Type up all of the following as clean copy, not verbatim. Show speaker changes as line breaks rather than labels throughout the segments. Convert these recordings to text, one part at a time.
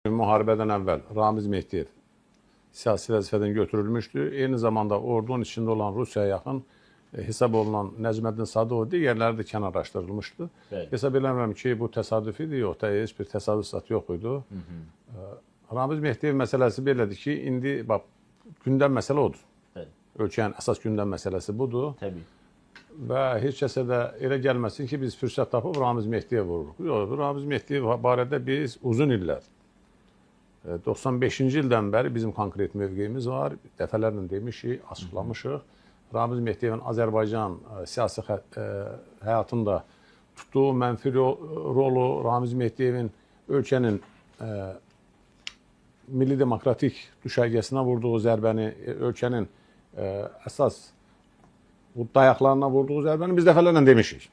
Müharibədən əvvəl Ramiz Mehdiyev siyasi vəzifədən götürülmüşdü. Eyni zamanda ordunun içində olan Rusiyaya yaxın hesab olunan Nəcməddin Sadıq digərləri də kənarlaşdırılmışdı. Hesab eləmirəm ki, bu təsadüf idi, yox da heç bir təsadüf zat yox idi. Ramiz Mehdiyev məsələsi belədir ki, indi bax, gündəm məsələ odur. Ölkənin əsas gündəm məsələsi budur.
Təbii.
Və heç kəsə də elə gəlməsin ki, biz fürsət tapıb Ramiz Mehdiyev vururuq. Yox, Ramiz Mehdiyev barədə biz uzun illər 95-ci ildən bəri bizim konkret mövqeyimiz var. Dəfələrlə demişik, açıqlamışıq. Ramiz Mehdiyevin Azərbaycan siyasi həyatında tutduğu mənfi rolu, Ramiz Mehdiyevin ölkənin milli demokratik düşərgəsinə vurduğu zərbəni, ölkənin əsas dayaqlarına vurduğu zərbəni biz dəfələrlə demişik.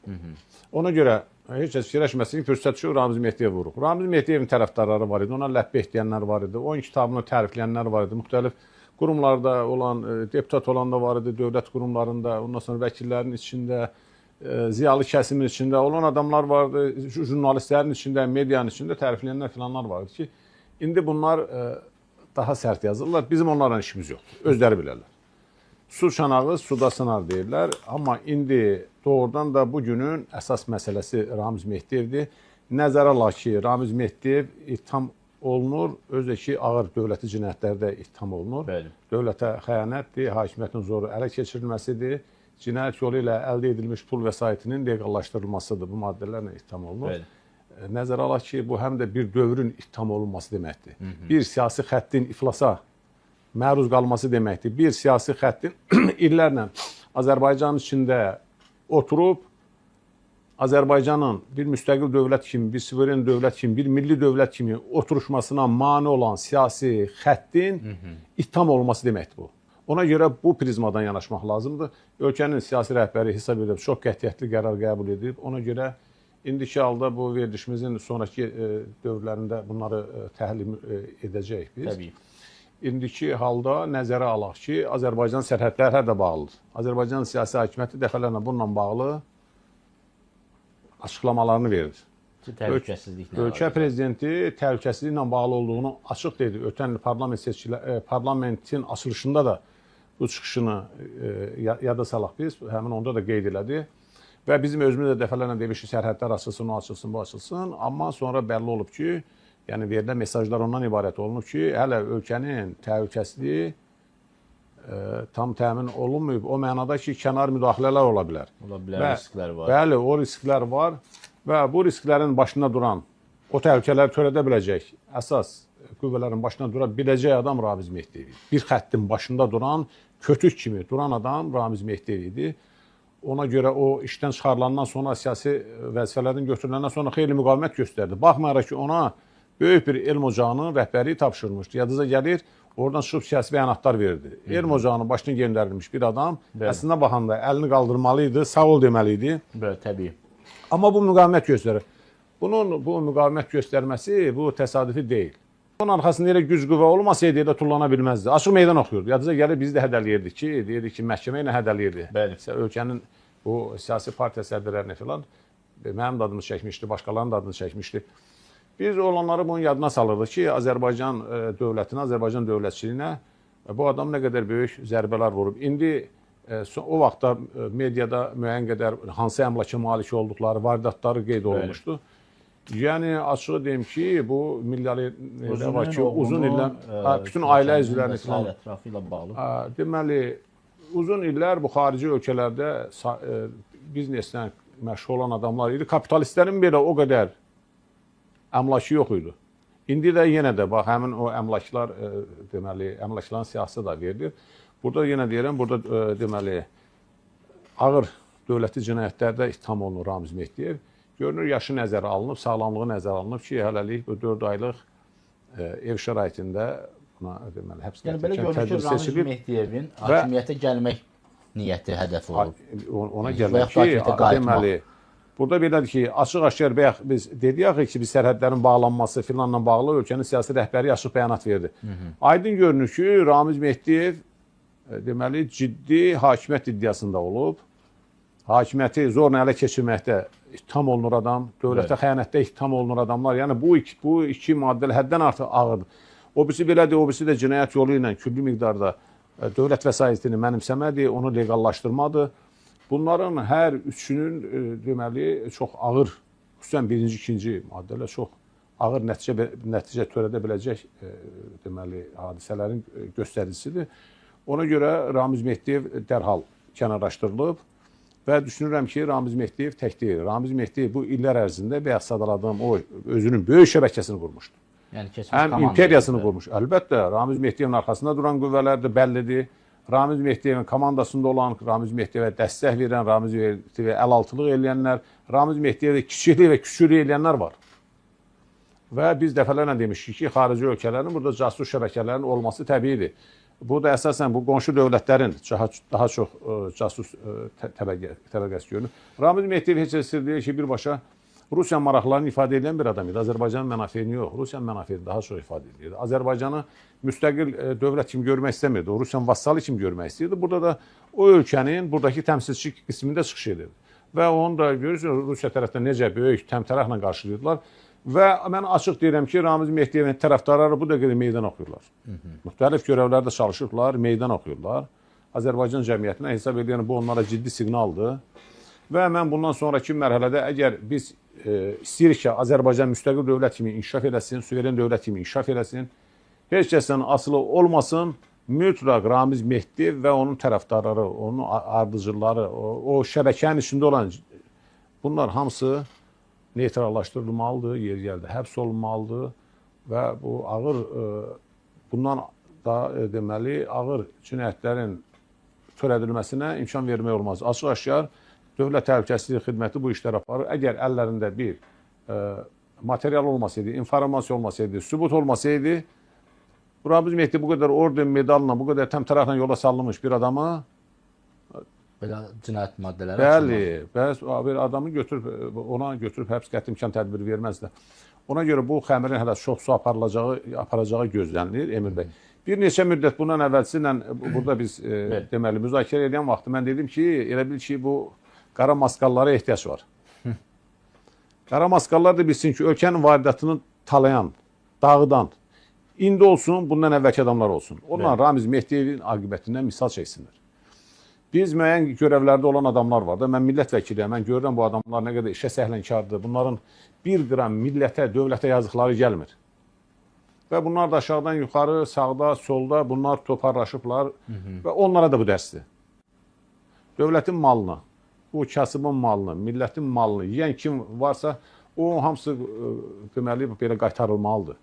Ona görə heç kəs fikirləşməsin ki, fürsət şu Ramiz Mehdiyev vuruq. Ramiz Mehdiyevin tərəfdarları var idi, ona ləbbeyh deyənlər var idi, oyun kitabını tərifləyənlər var idi, müxtəlif qurumlarda olan, deputat olan da var idi, dövlət qurumlarında, ondan sonra vəkillərin içində, ziyalı kəsimin içində olan adamlar vardı, jurnalistlərin içində, medianın içində tərifləyənlər filanlar var idi ki, indi bunlar daha sərt yazırlar, bizim onlarla işimiz yoxdur, özləri bilərlər. Su çanağı suda sınar deyirlər, amma indi doğrudan da bugünün əsas məsələsi Ramiz Mehdiyevdir. Nəzərə alaq ki, Ramiz Mehdiyev ittiham olunur, özü ki, ağır dövləti cinayətlərdə ittiham olunur.
Bəli.
Dövlətə xəyanətdir, hakimiyyətin zoru ələ keçirilməsidir, cinayət yolu ilə əldə edilmiş pul vəsaitinin legallaşdırılmasıdır, bu maddələrlə ittiham olunur.
Bəli.
Nəzərə alaq ki, bu həm də bir dövrün ittiham olunması deməkdir. Bir siyasi xəttin iflasa məruz qalması deməkdir. Bir siyasi xəttin illərlə Azərbaycanın içində oturub, Azərbaycanın bir müstəqil dövlət kimi, bir suveren dövlət kimi, bir milli dövlət kimi oturuşmasına mane olan siyasi xəttin ittiham olması deməkdir bu. Ona görə bu prizmadan yanaşmaq lazımdır. Ölkənin siyasi rəhbəri hesab edib, çox qətiyyətli qərar qəbul edib. Ona görə indiki halda bu verilişimizin sonraki dövrlərində bunları təhlil edəcəyik biz.
Təbii.
İndiki halda nəzərə alaq ki, Azərbaycan sərhədləri hələ də bağlıdır. Azərbaycan siyasi hakimiyyəti dəfələrlə bununla bağlı açıqlamalarını verir. Ölkə prezidenti təhlükəsizliklə bağlı olduğunu açıq dedi. Ötən il parlamentin açılışında da bu çıxışını yada salaq biz, həmin onda da qeyd elədi. Və bizim özümüz də dəfələrlə demişik, sərhədlər açılsın, o açılsın, bu açılsın. Amma sonra bəlli olub ki, yəni verilən mesajlar ondan ibarət olunub ki, hələ ölkənin təhlükəsizliyi tam təmin olunmayıb. O mənada ki, kənar müdaxilələr ola bilər.
Ola bilər, risklər var.
Bəli, o risklər var və bu risklərin başında duran, o təhlükələri törədə biləcək əsas qüvvələrin başında dura biləcək adam Ramiz Mehdiyev idi. Bir xəttin başında duran, kötük kimi duran adam Ramiz Mehdiyev idi. Ona görə o işdən çıxarılandan sonra, siyasi vəzifələrdən götürüləndən sonra xeyli müqavimət göstərdi. Baxmayaraq ki, ona böyük bir elm ocağının rəhbərliyi tapşırılmışdı. Yadınıza gəlir, oradan çıxıb siyasi bəyanatlar verdi. Elm ocağının başına göndərilmiş bir adam, əslində baxanda əlini qaldırmalıydı, sağ ol deməliydi.
Bəli, təbii.
Amma bu müqavimət göstərir. Bunun bu müqavimət göstərməsi bu təsadüfi deyil. Onun arxasında elə güc qüvvə olmasaydı elə tullana bilməzdi. Açıq meydan oxuyurdu. Yadınıza gəlir, bizi də hədələyirdi ki, deyirdi ki, məhkəmə ilə hədələyirdi.
Bəli.
Ölkənin bu siyasi partiya sədrlərini filan mənim də adımı çəkmişdi, başqalarının da adını çəkmişdi. Biz olanları bunun yadına salırdıq ki, Azərbaycan dövlətinə, Azərbaycan dövlətçiliyinə bu adam nə qədər böyük zərbələr vurub. İndi o vaxtda mediada müəyyən qədər hansı əmlaka malik olduqları, varidatları qeyd olunmuşdu. Yəni, açığı deyim ki, bu milliardə var ki, uzun illər, bütün ailə üzvlərini filan
ətrafı ilə bağlı.
Deməli, uzun illər bu xarici ölkələrdə bizneslə məşğul olan adamlar idi. Kapitalistlərin belə o qədər əmlakı yox idi. İndi də yenə də bax, həmin o əmlaklar, deməli, əmlakların siyahısı da verilir. Burada yenə deyirəm, burada deməli, ağır dövləti cinayətlərdə ittiham olunur Ramiz Mehdiyev. Görünür, yaşı nəzərə alınıb, sağlamlığı nəzərə alınıb ki, hələlik bu 4 aylıq ev şəraitində buna deməli, həbs
yəni, belə görünür ki, Ramiz Mehdiyevin hakimiyyətə gəlmək niyyəti hədəf olub.
Ona gəlmək ki, deməli, burada belədir ki, açıq-aşkar bayaq biz dedik ki, biz sərhədlərin bağlanması filanla bağlı ölkənin siyasi rəhbəri açıq bəyanat verdi. Aydın görünür ki, Ramiz Mehdiyev deməli ciddi hakimiyyət iddiasında olub. Hakimiyyəti zorla ələ keçirməkdə ittiham olunur adam, dövlətə xəyanətdə ittiham olunur adamlar. Yəni bu iki maddələr həddən artıq ağırdır. O birisi belədir, o birisi də cinayət yolu ilə küllü miqdarda dövlət vəsaitini mənimsəmədir, onu legallaşdırmadır. Bunların hər üçünün deməli çox ağır, xüsusən birinci, ikinci maddələr çox ağır nəticə törədə biləcək deməli hadisələrin göstəricisidir. Ona görə Ramiz Mehdiyev dərhal kənarlaşdırılıb və düşünürəm ki, Ramiz Mehdiyev tək deyil. Ramiz Mehdiyev bu illər ərzində bəyək sadaladığım o özünün böyük şəbəkəsini qurmuşdu.
Yəni
həm imperiyasını qurmuş. Əlbəttə, Ramiz Mehdiyevin arxasında duran qüvvələr də bəllidir. Ramiz Mehdiyevin komandasında olan, Ramiz Mehdiyevə dəstək verən, Ramiz Mehdiyevə əlaltılıq eləyənlər, Ramiz Mehdiyevə kiçiklik və küçülük eləyənlər var. Və biz dəfələrlə demişik ki, xarici ölkələrin burada casus şəbəkələrinin olması təbiidir. Bu da əsasən bu qonşu dövlətlərin daha çox casus təbəqəsi görünür. Ramiz Mehdiyev heç sir deyil ki, birbaşa Rusiya maraqlarını ifadə edən bir adam idi. Azərbaycanın mənafeyini yox, Rusiyanın mənafeyini daha çox ifadə edirdi. Azərbaycanı müstəqil dövlət kimi görmək istəmirdi. O Rusiyanın vassalı kimi görmək istəyirdi. Burada da o ölkənin buradakı təmsilçi qismində çıxış edirdi. Və onu da görürsünüz, Rusiya tərəfdən necə böyük təmtəraqla qarşılayırdılar. Və mən açıq deyirəm ki, Ramiz Mehdiyevin tərəfdarları bu dəqiqədə meydan oxuyurlar. Müxtəlif görevlərdə çalışırlar, meydan oxuyurlar. Azərbaycan cəmiyyətinə hesab edən bu onlara ciddi siqnaldır. Və mən bundan sonraki mərhələdə əgər biz istəyirik ki, Azərbaycan müstəqil dövlət kimi inkişaf eləsin, suveren dövlət kimi inkişaf eləsin, heç kəsdən asılı olmasın, mütləq Ramiz Mehdiyev və onun tərəfdarları, onun ardıcıları, o şəbəkənin içində olan bunlar hamısı neytrallaşdırılmalıdır, yer gəldi, həbs olunmalıdır və bu ağır, bundan da deməli, ağır cinayətlərin törədilməsinə imkan vermək olmaz. Açıq-aşkar Dövlət Təhlükəsizlik Xidməti bu işləri aparır. Əgər əllərində bir material olmasaydı, informasiya olmasaydı, sübut olmasaydı, Ramiz Mehdiyev bu qədər orden medalla, bu qədər təmtəraqla yola salınmış bir adama
belə cinayət maddələri
bəli, bəs bir adamı ona götürüb həbs qəti imkan tədbiri verməzlər. Ona görə bu xəmirin hələ çox su aparacağı gözlənilir Emir bəy. Bir neçə müddət bundan əvvəlsilə burada biz deməli müzakirə edən vaxtı mən dedim ki, elə bil ki, bu qara maskallara ehtiyac var. Qara maskallar da bilsin ki, ölkənin varidatını talayan, dağıdan, indi olsun, bundan əvvəlki adamlar olsun. Onlar Ramiz Mehdiyevin aqibətindən misal çəksinlər. Biz müəyyən görevlərdə olan adamlar var da, mən millət vəkiliyəm, mən görürəm bu adamlar nə qədər işə səhlənkardır. Bunların bir qram millətə, dövlətə yazıqları gəlmir. Və bunlar da aşağıdan yuxarı, sağda, solda bunlar toparlaşıblar və onlara da bu dərsdir. Dövlətin malını, o kasıbın malını, millətin malını yiyən kim varsa, o hamısı deməli belə qaytarılmalıdır.